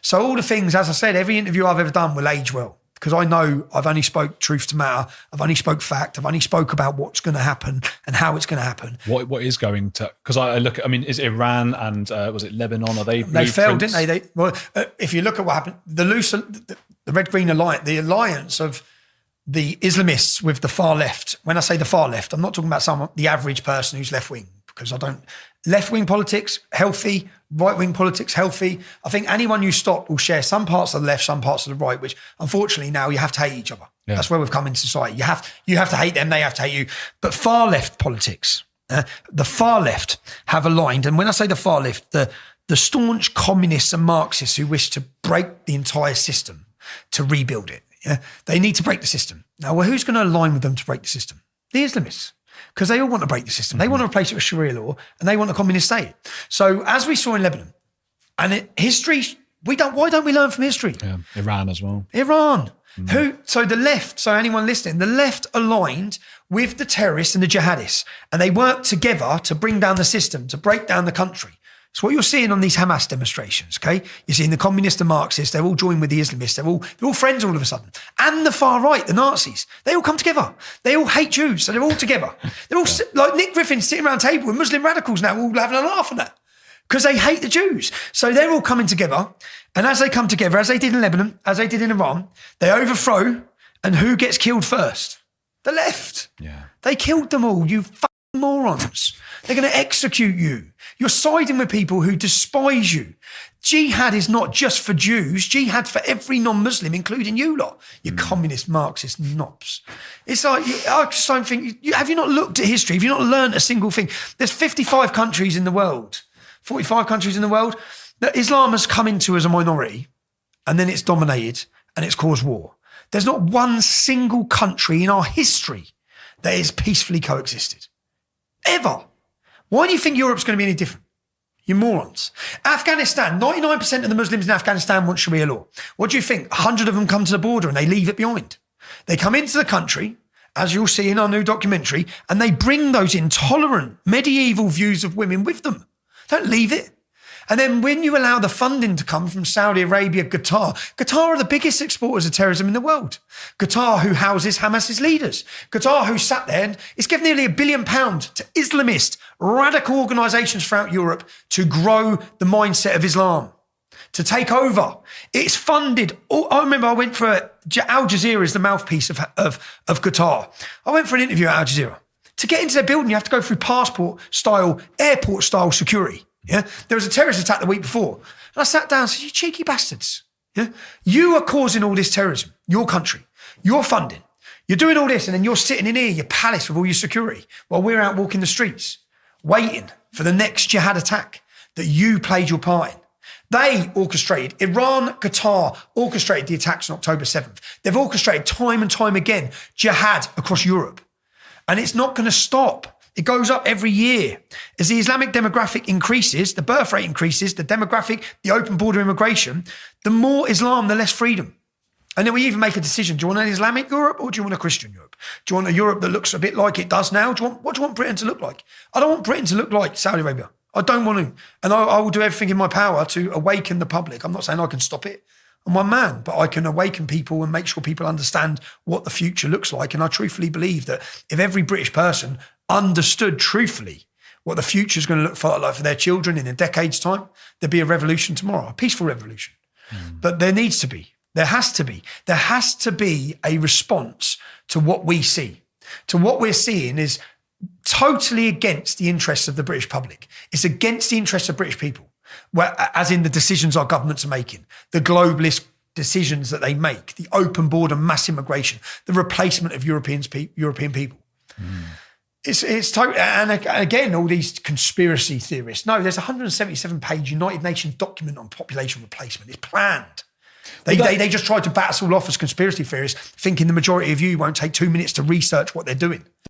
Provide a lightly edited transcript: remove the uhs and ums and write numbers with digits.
So all the things, as I said, every interview I've ever done will age well. Because I know I've only spoke truth to matter. I've only spoke fact. I've only spoke about what's going to happen and how it's going to happen. What is going to? Because I look at. I mean, is it Iran and was it Lebanon? Are they? They failed, didn't they? If you look at what happened, the Red Green Alliance, the alliance of the Islamists with the far left. When I say the far left, I'm not talking about the average person who's left wing, because I don't. Left wing politics healthy. Right wing politics healthy. I think anyone you stop will share some parts of the left, some parts of the right, which unfortunately now you have to hate each other. Yeah. That's where we've come in society. You have to hate them, they have to hate you. But far left politics, the far left have aligned, and when I say the far left, the staunch communists and Marxists who wish to break the entire system to rebuild it. Yeah, they need to break the system. Now, well, who's going to align with them to break the system? The Islamists. Because they all want to break the system. They want to replace it with Sharia law, and they want a communist state. So as we saw in Lebanon, and history, why don't we learn from history? Yeah, Iran as well. Iran. So the left, so anyone listening, the left aligned with the terrorists and the jihadists, and they worked together to bring down the system, to break down the country. It's what you're seeing on these Hamas demonstrations, okay? You're seeing the communists and Marxists, they're all joined with the Islamists, they're all friends all of a sudden. And the far right, the Nazis, they all come together. They all hate Jews, so they're all together. They're all, like Nick Griffin sitting around a table with Muslim radicals now, all having a laugh at that, because they hate the Jews. So they're all coming together, and as they come together, as they did in Lebanon, as they did in Iran, they overthrow, and who gets killed first? The left. Yeah. They killed them all, you fucking morons. They're going to execute you. You're siding with people who despise you. Jihad is not just for Jews. Jihad's for every non-Muslim, including you lot. You communist, Marxist knobs. It's like, I just don't think, have you not looked at history? Have you not learned a single thing? There's 55 countries in the world, 45 countries in the world that Islam has come into as a minority, and then it's dominated and it's caused war. There's not one single country in our history that has peacefully coexisted. Ever. Why do you think Europe's going to be any different? You morons. Afghanistan, 99% of the Muslims in Afghanistan want Sharia law. What do you think? 100 of them come to the border and they leave it behind. They come into the country, as you'll see in our new documentary, and they bring those intolerant medieval views of women with them. Don't leave it. And then when you allow the funding to come from Saudi Arabia, Qatar are the biggest exporters of terrorism in the world. Qatar, who houses Hamas's leaders. Qatar, who sat there and is giving nearly £1 billion to Islamist radical organisations throughout Europe to grow the mindset of Islam, to take over. It's funded. I remember I went for Al Jazeera is the mouthpiece of Qatar. I went for an interview at Al Jazeera. To get into their building, you have to go through airport style security. Yeah, there was a terrorist attack the week before. And I sat down and said, you cheeky bastards. Yeah, you are causing all this terrorism, your country, your funding. You're doing all this and then you're sitting in here, your palace with all your security, while we're out walking the streets, waiting for the next jihad attack that you played your part in. They orchestrated, Iran, Qatar orchestrated the attacks on October 7th. They've orchestrated time and time again, jihad across Europe. And it's not going to stop. It goes up every year. As the Islamic demographic increases, the birth rate increases, the demographic, the open border immigration, the more Islam, the less freedom. And then we even make a decision. Do you want an Islamic Europe or do you want a Christian Europe? Do you want a Europe that looks a bit like it does now? What do you want Britain to look like? I don't want Britain to look like Saudi Arabia. I don't want to. And I will do everything in my power to awaken the public. I'm not saying I can stop it. I'm one man, but I can awaken people and make sure people understand what the future looks like. And I truthfully believe that if every British person understood truthfully what the future is going to look like for their children in a decade's time, there'd be a revolution tomorrow, a peaceful revolution. But there has to be a response to what we see. To what we're seeing is totally against the interests of the British public. It's against the interests of British people, as in the decisions our governments are making, the globalist decisions that they make, the open border mass immigration, the replacement of European people. It's total, and again, all these conspiracy theorists. No, there's a 177-page United Nations document on population replacement. It's planned. They just tried to bat us all off as conspiracy theorists, thinking the majority of you won't take 2 minutes to research what they're doing.